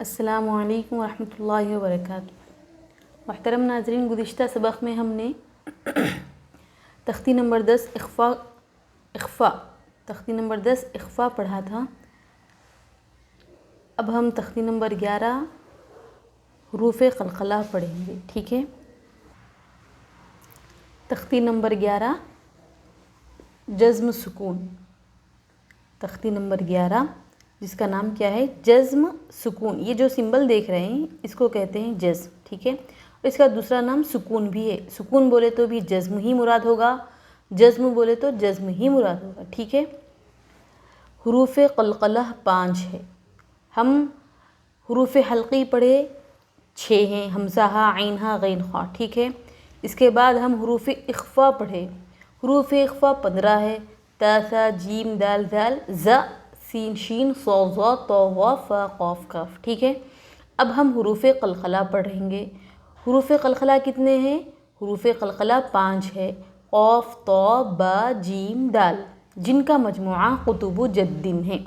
السلام علیکم ورحمۃ اللہ وبرکاتہ۔ محترم ناظرین، گزشتہ سبق میں ہم نے تختی نمبر 10 اخفا پڑھا تھا۔ اب ہم تختی نمبر 11 حروف قلقلہ پڑھیں گے، ٹھیک ہے؟ تختی نمبر 11 جزم سکون، تختی نمبر 11 جس کا نام کیا ہے؟ جزم سکون۔ یہ جو سمبل دیکھ رہے ہیں اس کو کہتے ہیں جزم، ٹھیک ہے؟ اور اس کا دوسرا نام سکون بھی ہے۔ سکون بولے تو بھی جزم ہی مراد ہوگا، جزم بولے تو جزم ہی مراد ہوگا، ٹھیک ہے؟ حروف قلقلہ 5 ہے۔ ہم حروف حلقی پڑھے 6 ہیں، حمزہ ہا، عین ہا، غین خا، ٹھیک ہے؟ اس کے بعد ہم حروف اخفا پڑھے۔ حروف اخفا 15 ہے، تا ثا جیم دال ذال ز سین شین صاد ظا طا غا فا قاف کاف، ٹھیک ہے؟ اب ہم حروف قلقلہ پڑھیں گے۔ حروف قلقلہ کتنے ہیں؟ حروف قلقلہ 5 ہے، قاف طا با جیم دال، جن کا مجموعہ قطب جد ہے۔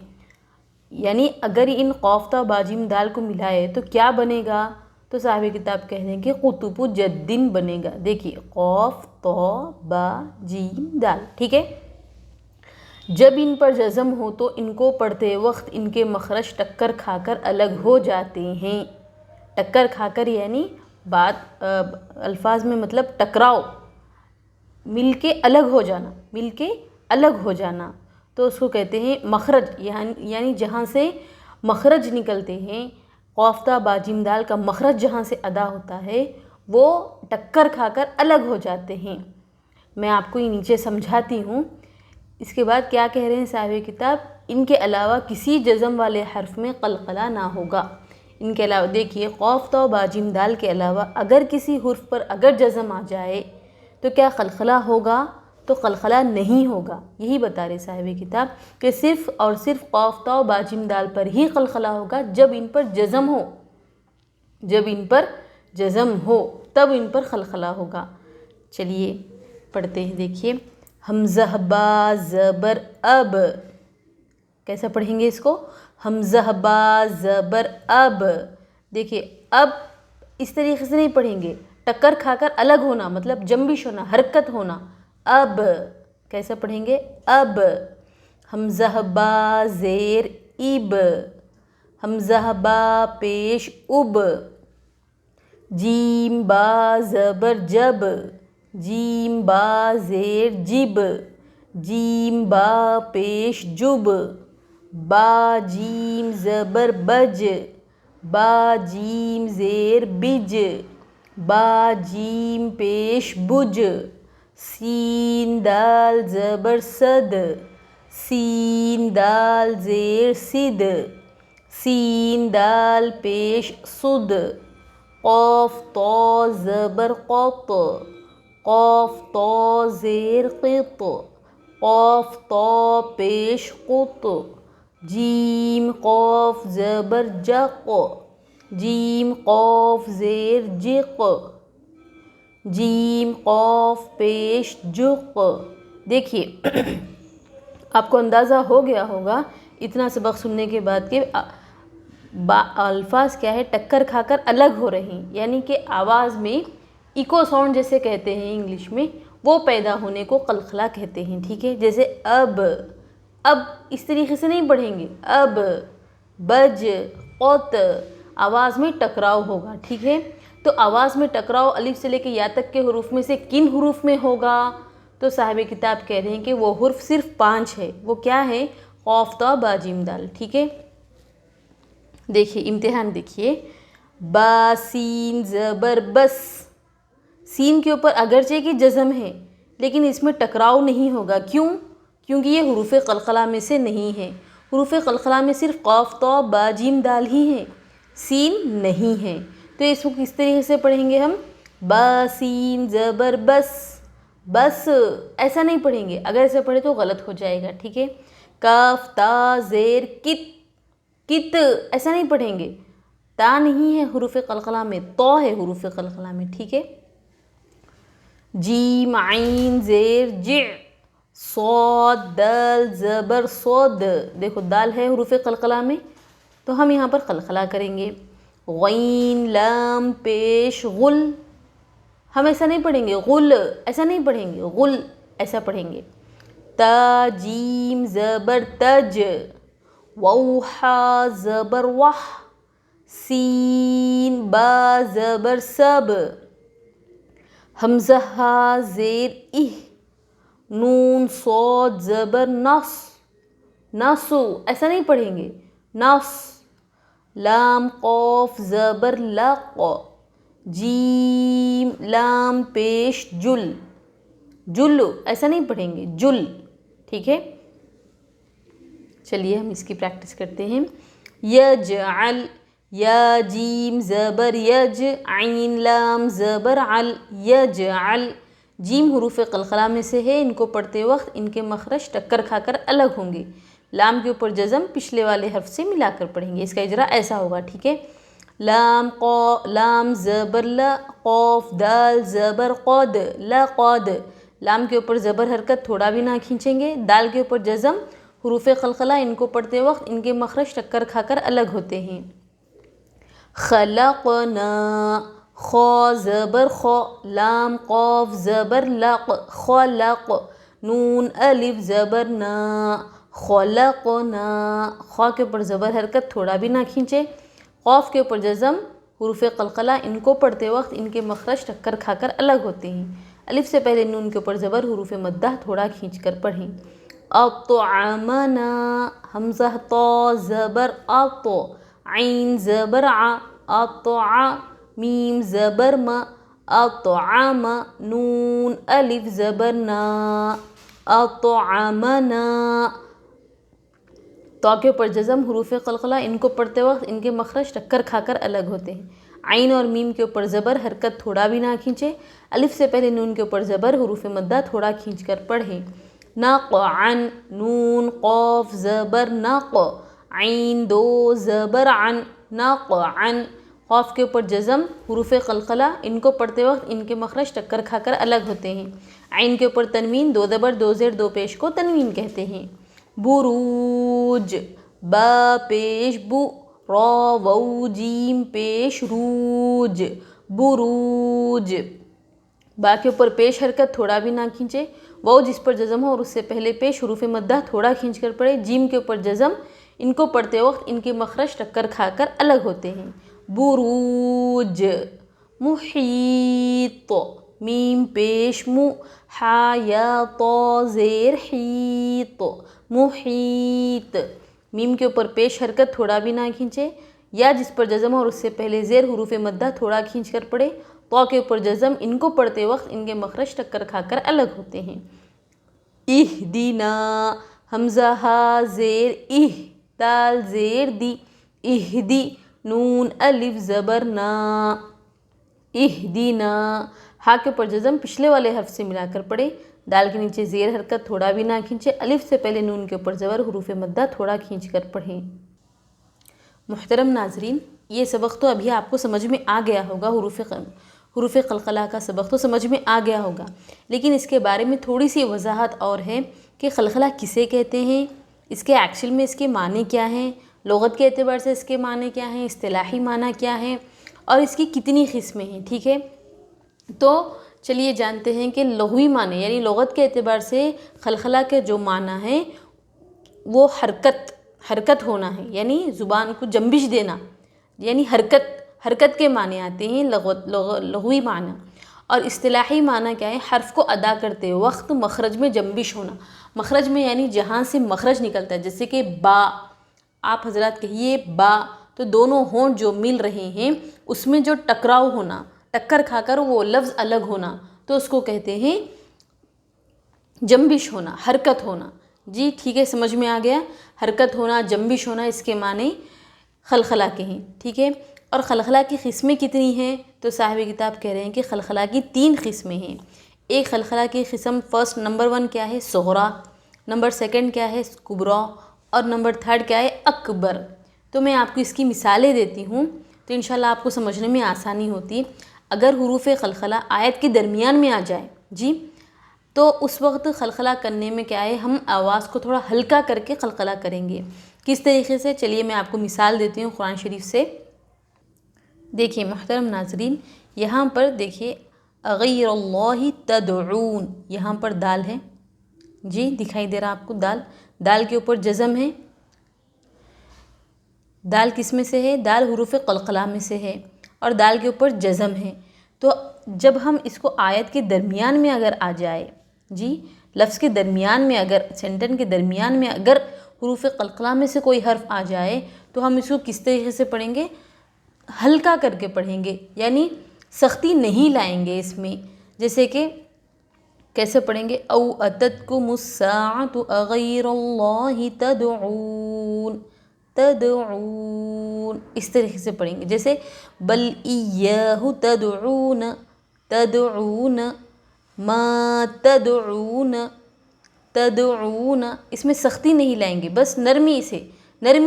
یعنی اگر ان قاف طا با جیم دال کو ملائے تو کیا بنے گا؟ تو صاحب کتاب کہہ دیں کہ قطب جد بنے گا۔ دیکھیے قاف طا با جیم دال، ٹھیک ہے؟ جب ان پر جزم ہو تو ان کو پڑھتے وقت ان کے مخرج ٹکر کھا کر الگ ہو جاتے ہیں۔ ٹکر کھا کر یعنی بات الفاظ میں مطلب ٹکراؤ، مل کے الگ ہو جانا، مل کے الگ ہو جانا، تو اس کو کہتے ہیں مخرج، یعنی جہاں سے مخرج نکلتے ہیں، قاف طا با جیم دال کا مخرج جہاں سے ادا ہوتا ہے وہ ٹکر کھا کر الگ ہو جاتے ہیں۔ میں آپ کو یہ نیچے سمجھاتی ہوں۔ اس کے بعد کیا کہہ رہے ہیں صاحب کتاب؟ ان کے علاوہ کسی جزم والے حرف میں قلقلہ نہ ہوگا۔ ان کے علاوہ دیکھیے قاف طا با جیم دال کے علاوہ اگر کسی حرف پر اگر جزم آ جائے تو کیا قلقلہ ہوگا؟ تو قلقلہ نہیں ہوگا۔ یہی بتا رہے صاحب کتاب کہ صرف اور صرف قاف طا با جیم دال پر ہی قلقلہ ہوگا جب ان پر جزم ہو، جب ان پر جزم ہو تب ان پر قلقلہ ہوگا۔ چلیے پڑھتے ہیں، دیکھیے حمزہ با زبر اب، کیسا پڑھیں گے اس کو؟ حمزہ با زبر اب۔ دیکھیے اب اس طریقے سے نہیں پڑھیں گے، ٹکر کھا کر الگ ہونا مطلب جنبش ہونا، حرکت ہونا۔ اب کیسا پڑھیں گے؟ اب۔ حمزہ با زیر اب، حمزہ با پیش اب۔ جیم با زبر جب، جیم با زیر جب، جیم با پیش جب۔ با جیم زبر بج، با جیم زیر بج، با جیم پیش بج۔ سین دال زبر صد، سین دال زیر صد، سین دال پیش صد۔ قاف طا زبر قط، قاف طا زیر قط، قاف طا پیش قط۔ جیم قاف زبر جق، جیم قاف زیر جق، جیم قاف پیش جق۔ دیکھیے آپ کو اندازہ ہو گیا ہوگا اتنا سبق سننے کے بعد کہ الفاظ کیا ہے؟ ٹکر کھا کر الگ ہو رہے ہیں، یعنی کہ آواز میں ایکو ساؤنڈ جیسے کہتے ہیں انگلش میں، وہ پیدا ہونے کو قلقلہ کہتے ہیں، ٹھیک ہے؟ جیسے اب، اب اس طریقے سے نہیں پڑھیں گے، اب، بج، قط، آواز میں ٹکراؤ ہوگا، ٹھیک ہے؟ تو آواز میں ٹکراؤ الف سے لے کے یا تک کے حروف میں سے کن حروف میں ہوگا؟ تو صاحب کتاب کہہ رہے ہیں کہ وہ حرف صرف 5 ہے۔ وہ کیا ہے؟ قاف طا با جیم دال، ٹھیک ہے؟ دیکھیے امتحان دیکھیے، با سین زبر بس، سین کے اوپر اگرچہ کہ جزم ہے لیکن اس میں ٹکراؤ نہیں ہوگا، کیوں؟ کیونکہ یہ حروف قلقلہ میں سے نہیں ہے۔ حروف قلقلہ میں صرف قاف طا با جیم دال ہی ہیں، سین نہیں ہے، تو اس کو کس طریقے سے پڑھیں گے ہم؟ با سین زبر بس، بس ایسا نہیں پڑھیں گے، اگر ایسا پڑھے تو غلط ہو جائے گا، ٹھیک ہے؟ کاف تا زیر کت، کت ایسا نہیں پڑھیں گے، تا نہیں ہے حروف قلقلہ میں، تو ہے حروف قلقلہ میں، ٹھیک ہے؟ جیم عین زیر ج، صاد دال زبر صد، دیکھو دال ہے حروف قلقلہ میں تو ہم یہاں پر قلقلہ کریں گے. غین لام پیش غل، ہم ایسا نہیں پڑھیں گے غل، ایسا نہیں پڑھیں گے غل، ایسا پڑھیں گے. تا جیم زبر تج، واو ہا زبر وح، سین با زبر سب، حمزہ ہا زیر اہ، نون صاد زبر نص، ناسو، ایسا نہیں پڑھیں گے نص. لام قاف زبر لق، جیم لام پیش جل، جل، ایسا نہیں پڑھیں گے جل. ٹھیک ہے، چلیے ہم اس کی پریکٹس کرتے ہیں. یجعل، یا جیم زبر یج، عین لام زبر عل، یجعل. جیم حروف قلقلہ میں سے ہے، ان کو پڑھتے وقت ان کے مخرج ٹکر کھا کر الگ ہوں گے. لام کے اوپر جزم پچھلے والے حرف سے ملا کر پڑھیں گے. اس کا اجرا ایسا ہوگا. ٹھیک ہے، لام زبر لا، قاف دال زبر قد، لقد. لام کے اوپر زبر حرکت تھوڑا بھی نہ کھینچیں گے. دال کے اوپر جزم، حروف قلقلہ ان کو پڑھتے وقت ان کے مخرج ٹکر کھا کر الگ ہوتے ہیں. خلقنا، خا زبر خا، لام قاف زبر لق، خلق. نون الف زبر نا، خلقنا. خا کے اوپر زبر حرکت تھوڑا بھی نہ کھینچے. قاف کے اوپر جزم، حروف قلقلہ ان کو پڑھتے وقت ان کے مخرج ٹکر کھا کر الگ ہوتے ہیں. الف سے پہلے نون کے اوپر زبر حروف مدہ تھوڑا کھینچ کر پڑھیں. اطعمنا، حمزہ طا زبر اط، عین زبر ع، اطع. میم زبر ما، اطعم. نون الف زبر نا، اطعمنا. تو کے اوپر جزم، حروف قلقلہ ان کو پڑھتے وقت ان کے مخرج ٹکر کھا کر الگ ہوتے ہیں. عین اور میم کے اوپر زبر حرکت تھوڑا بھی نہ کھینچے. الف سے پہلے نون کے اوپر زبر حروف مدہ تھوڑا کھینچ کر پڑھیں. نقعا، نون قاف زبر نق، عین دو زبر عن، نقعا. قاف کے اوپر جزم، حروف قلقلہ ان کو پڑھتے وقت ان کے مخرج ٹکر کھا کر الگ ہوتے ہیں. عین کے اوپر تنوین، دو زبر دو زیر دو پیش کو تنوین کہتے ہیں. بروج، با پیش بو، را وو جیم پیش روج، بروج. با کے اوپر پیش حرکت تھوڑا بھی نہ کھینچے. واو جس پر جزم ہو اور اس سے پہلے پیش حروف مدہ تھوڑا کھینچ کر پڑھے. جیم کے اوپر جزم، ان کو پڑھتے وقت ان کے مخرج ٹکر کھا کر الگ ہوتے ہیں. بروج. محیط، میم پیش مو، حا یا طا زیر حیط، محیط. میم کے اوپر پیش حرکت تھوڑا بھی نہ کھینچے. یا جس پر جزم اور اس سے پہلے زیر حروف مدہ تھوڑا کھینچ کر پڑھے. طا کے اوپر جزم، ان کو پڑھتے وقت ان کے مخرج ٹکر کھا کر الگ ہوتے ہیں. اہدنا، حمزہ ہا زیر اہ، دال زیر دی، اہدی. نون الف زبر نا، اہدنا. ہا کے اوپر جزم پچھلے والے حرف سے ملا کر پڑھے. دال کے نیچے زیر حرکت تھوڑا بھی نہ کھینچے. الف سے پہلے نون کے اوپر زبر حروف مدہ تھوڑا کھینچ کر پڑھیں. محترم ناظرین، یہ سبق تو ابھی آپ کو سمجھ میں آ گیا ہوگا. حروف قلقلہ کا سبق تو سمجھ میں آ گیا ہوگا، لیکن اس کے بارے میں تھوڑی سی وضاحت اور ہے کہ قلقلہ کسے کہتے ہیں، اس کے ایکچوئل میں اس کے معنی کیا ہیں، لغت کے اعتبار سے اس کے معنی کیا ہیں، اصطلاحی معنی کیا ہیں، اور اس کی کتنی قسمیں ہیں. ٹھیک ہے، تو چلیے جانتے ہیں کہ لغوی معنی یعنی لغت کے اعتبار سے قلقلہ کے جو معنی ہیں وہ حرکت ہونا ہے، یعنی زبان کو جنبش دینا، یعنی حرکت کے معنی آتے ہیں لغوی معنی. اور اصطلاحی معنی کیا ہے، حرف کو ادا کرتے وقت مخرج میں جنبش ہونا. مخرج میں یعنی جہاں سے مخرج نکلتا ہے، جیسے کہ با، آپ حضرات کہیے با، تو دونوں ہونٹ جو مل رہے ہیں اس میں جو ٹکراؤ ہونا، ٹکر کھا کر وہ لفظ الگ ہونا، تو اس کو کہتے ہیں جنبش ہونا، حرکت ہونا. جی ٹھیک ہے، سمجھ میں آ گیا. حرکت ہونا، جنبش ہونا، اس کے معنی قلقلہ کے ہیں. ٹھیک ہے، اور قلقلہ کی قسمیں کتنی ہیں تو صاحب کتاب کہہ رہے ہیں کہ قلقلہ کی 3 قسمیں ہیں. ایک قلقلہ کی قسم فرسٹ نمبر 1 کیا ہے، صغریٰ. نمبر 2 کیا ہے، کبریٰ. اور نمبر 3 کیا ہے، اکبر. تو میں آپ کو اس کی مثالیں دیتی ہوں تو انشاءاللہ آپ کو سمجھنے میں آسانی ہوتی. اگر حروف قلقلہ آیت کے درمیان میں آ جائے جی، تو اس وقت قلقلہ کرنے میں کیا ہے، ہم آواز کو تھوڑا ہلکا کر کے قلقلہ کریں گے. کس طریقے سے؟ چلیے میں آپ کو مثال دیتی ہوں قرآن شریف سے۔ دیکھیے محترم ناظرین، یہاں پر دیکھیے غیر اللہ تدعون، یہاں پر دال ہے جی، دکھائی دے رہا آپ کو دال، دال کے اوپر جزم ہے۔ دال کس میں سے ہے؟ دال حروف قلقلہ میں سے ہے اور دال کے اوپر جزم ہے۔ تو جب ہم اس کو آیت کے درمیان میں اگر آ جائے جی، لفظ کے درمیان میں اگر، سینٹنس کے درمیان میں اگر حروف قلقلہ میں سے کوئی حرف آ جائے تو ہم اس کو کس طریقے سے پڑھیں گے؟ ہلکا کر کے پڑھیں گے، یعنی سختی نہیں لائیں گے اس میں۔ جیسے کہ کیسے پڑھیں گے؟ او اتتکم الساعۃ اغیر اللہ تدعون، تدعون، اس طریقے سے پڑھیں گے۔ جیسے بل ایاہ تدعون، تدعون، ما تدعون، تدعون، اس میں سختی نہیں لائیں گے، بس نرمی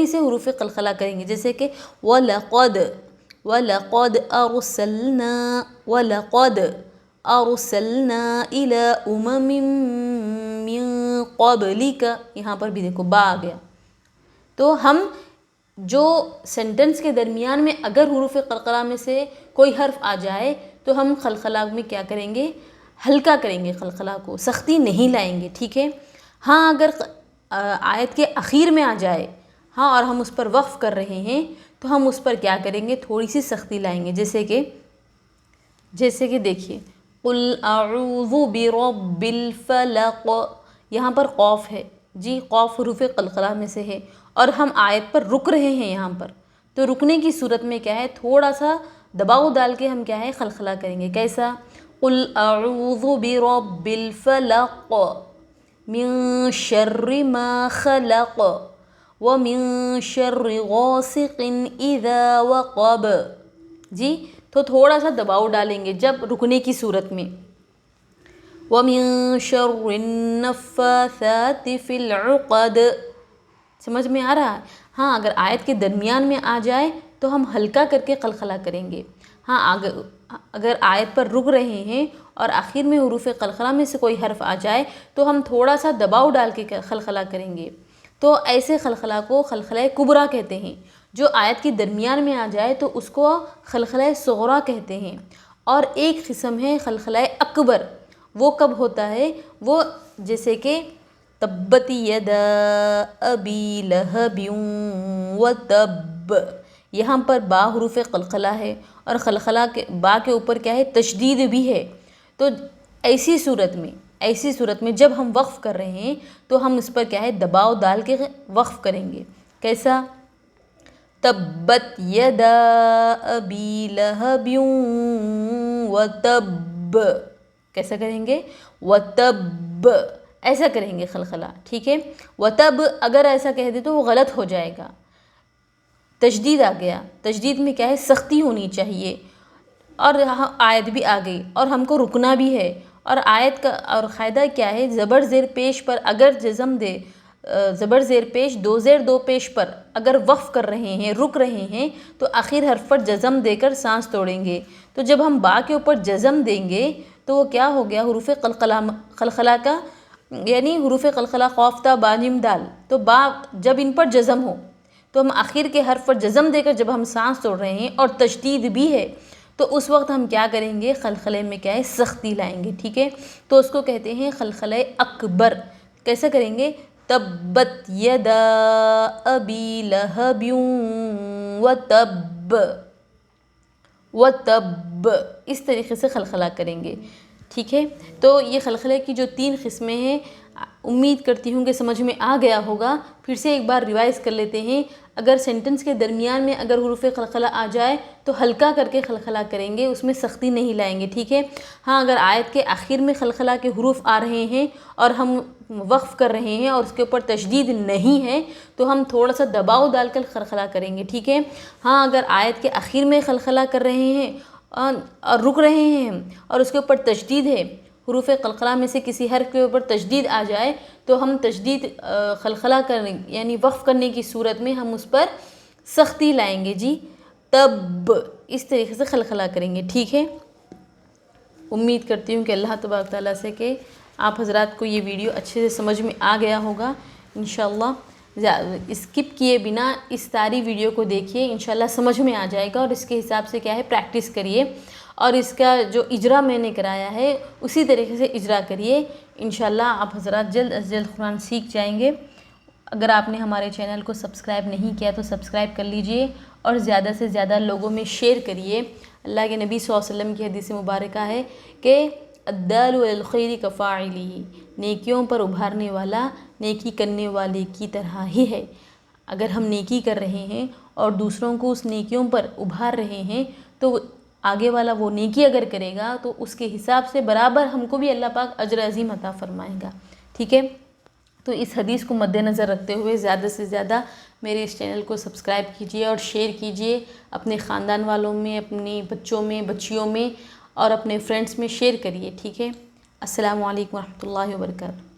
سے حروف قلقلہ کریں گے۔ جیسے کہ وَلَقَدْ، وَلَقَدْ أَرْسَلْنَا، وَلَقَدْ أَرْسَلْنَا إِلَىٰ أُمَمٍ مِّن قَبْلِكَ، یہاں پر بھی دیکھو با آ گیا۔ تو ہم جو سینٹنس کے درمیان میں اگر حروف قلقلہ میں سے کوئی حرف آ جائے تو ہم قلقلہ میں کیا کریں گے؟ ہلکا کریں گے قلقلہ کو، سختی نہیں لائیں گے، ٹھیک ہے۔ ہاں اگر آیت کے اخیر میں آ جائے، ہاں، اور ہم اس پر وقف کر رہے ہیں تو ہم اس پر کیا کریں گے؟ تھوڑی سی سختی لائیں گے۔ جیسے کہ دیکھیے قل اعوذ برب الفلق، یہاں پر قوف ہے جی، قوف حروف قلقلہ میں سے ہے اور ہم آیت پر رک رہے ہیں یہاں پر، تو رکنے کی صورت میں کیا ہے؟ تھوڑا سا دباؤ ڈال کے ہم کیا ہے؟ قلقلہ کریں گے۔ کیسا؟ قل اعوذ برب الفلق من شر ما خلق ومن شر غاسق اذا وقب، جی، تو تھوڑا سا دباؤ ڈالیں گے جب رکنے کی صورت میں۔ وَمِن شَرِّ النَّفَّاثَاتِ فِي الْعُقَدِ، سمجھ میں آ رہا ہے؟ ہاں اگر آیت کے درمیان میں آ جائے تو ہم ہلکا کر کے قلقلہ کریں گے۔ ہاں اگر آیت پر رک رہے ہیں اور آخر میں حروف قلقلہ میں سے کوئی حرف آ جائے تو ہم تھوڑا سا دباؤ ڈال کے قلقلہ کریں گے۔ تو ایسے قلقلہ کو قلقلہ کبریٰ کہتے ہیں۔ جو آیت کے درمیان میں آ جائے تو اس کو قلقلہ صغریٰ کہتے ہیں۔ اور ایک قسم ہے قلقلہ اکبر، وہ کب ہوتا ہے؟ وہ جیسے کہ تبت یدا ابی لہب وتب، یہاں پر با حروف قلقلہ ہے اور قلقلہ کے با کے اوپر کیا ہے؟ تشدید بھی ہے۔ تو ایسی صورت میں جب ہم وقف کر رہے ہیں تو ہم اس پر کیا ہے؟ دباؤ ڈال کے وقف کریں گے۔ کیسا؟ تبت یدا ابی لہب وتب، کیسا کریں گے؟ وتب، ایسا کریں گے قلقلہ، ٹھیک ہے۔ وتب اگر ایسا کہہ دے تو وہ غلط ہو جائے گا، تشدید آ گیا۔ تشدید میں کیا ہے؟ سختی ہونی چاہیے، اور آیت بھی آ گئی اور ہم کو رکنا بھی ہے۔ اور آیت کا اور قاعدہ کیا ہے؟ زبر زیر پیش پر اگر جزم دے، زبر زیر پیش دو زیر دو پیش پر اگر وقف کر رہے ہیں، رک رہے ہیں، تو آخر حرف پر جزم دے کر سانس توڑیں گے۔ تو جب ہم با کے اوپر جزم دیں گے تو وہ کیا ہو گیا؟ حروف قلقلہ کا، یعنی حروف قلقلہ قاف تا با جیم دال، تو با جب ان پر جزم ہو تو ہم آخر کے حرف پر جزم دے کر جب ہم سانس توڑ رہے ہیں اور تشدید بھی ہے تو اس وقت ہم کیا کریں گے؟ قلقلے میں کیا ہے؟ سختی لائیں گے، ٹھیک ہے۔ تو اس کو کہتے ہیں قلقلہ اکبر۔ کیسا کریں گے؟ تبت یدا ابی لہب وتب، وتب، اس طریقے سے قلقلہ کریں گے، ٹھیک ہے۔ تو یہ قلقلے کی جو 3 قسمیں ہیں، امید کرتی ہوں کہ سمجھ میں آ گیا ہوگا۔ پھر سے ایک بار ریوائز کر لیتے ہیں۔ اگر سینٹنس کے درمیان میں اگر حروف قلقلہ آ جائے تو ہلکا کر کے قلقلہ کریں گے، اس میں سختی نہیں لائیں گے، ٹھیک ہے۔ ہاں اگر آیت کے آخر میں قلقلہ کے حروف آ رہے ہیں اور ہم وقف کر رہے ہیں اور اس کے اوپر تشدید نہیں ہے تو ہم تھوڑا سا دباؤ ڈال کر قلقلہ کریں گے، ٹھیک ہے۔ ہاں اگر آیت کے آخر میں قلقلہ کر رہے ہیں اور رک رہے ہیں اور اس کے اوپر تشدید ہے، حروف قلقلہ میں سے کسی حرف کے اوپر تشدید آ جائے تو ہم تشدید قلقلہ کرنے یعنی وقف کرنے کی صورت میں ہم اس پر سختی لائیں گے، جی، تب، اس طریقے سے قلقلہ کریں گے، ٹھیک ہے۔ امید کرتی ہوں کہ اللہ تبارک تعالیٰ سے کہ آپ حضرات کو یہ ویڈیو اچھے سے سمجھ میں آ گیا ہوگا انشاءاللہ۔ اسکپ کیے بنا اس ساری ویڈیو کو دیکھیے، انشاءاللہ سمجھ میں آ جائے گا، اور اس کے حساب سے کیا ہے پریکٹس کریے، اور اس کا جو اجرا میں نے کرایا ہے اسی طریقے سے اجرا کریے، انشاءاللہ آپ حضرات جلد از جلد قرآن سیکھ جائیں گے۔ اگر آپ نے ہمارے چینل کو سبسکرائب نہیں کیا تو سبسکرائب کر لیجئے، اور زیادہ سے زیادہ لوگوں میں شیئر کریے۔ اللہ کے نبی صلی اللہ علیہ وسلم کی حدیث مبارکہ ہے کہ الدال علی الخیر کفاعلہ، نیکیوں پر ابھارنے والا نیکی کرنے والے کی طرح ہی ہے۔ اگر ہم نیکی کر رہے ہیں اور دوسروں کو اس نیکیوں پر ابھار رہے ہیں تو آگے والا وہ نیکی اگر کرے گا تو اس کے حساب سے برابر ہم کو بھی اللہ پاک اجر عظیم عطا فرمائے گا، ٹھیک ہے؟ تو اس حدیث کو مد نظر رکھتے ہوئے زیادہ سے زیادہ میرے اس چینل کو سبسکرائب کیجئے اور شیئر کیجئے، اپنے خاندان والوں میں، اپنی بچوں میں، بچیوں میں اور اپنے فرینڈس میں شیئر کریے، ٹھیک ہے؟ السلام علیکم ورحمۃ اللہ وبرکاتہ۔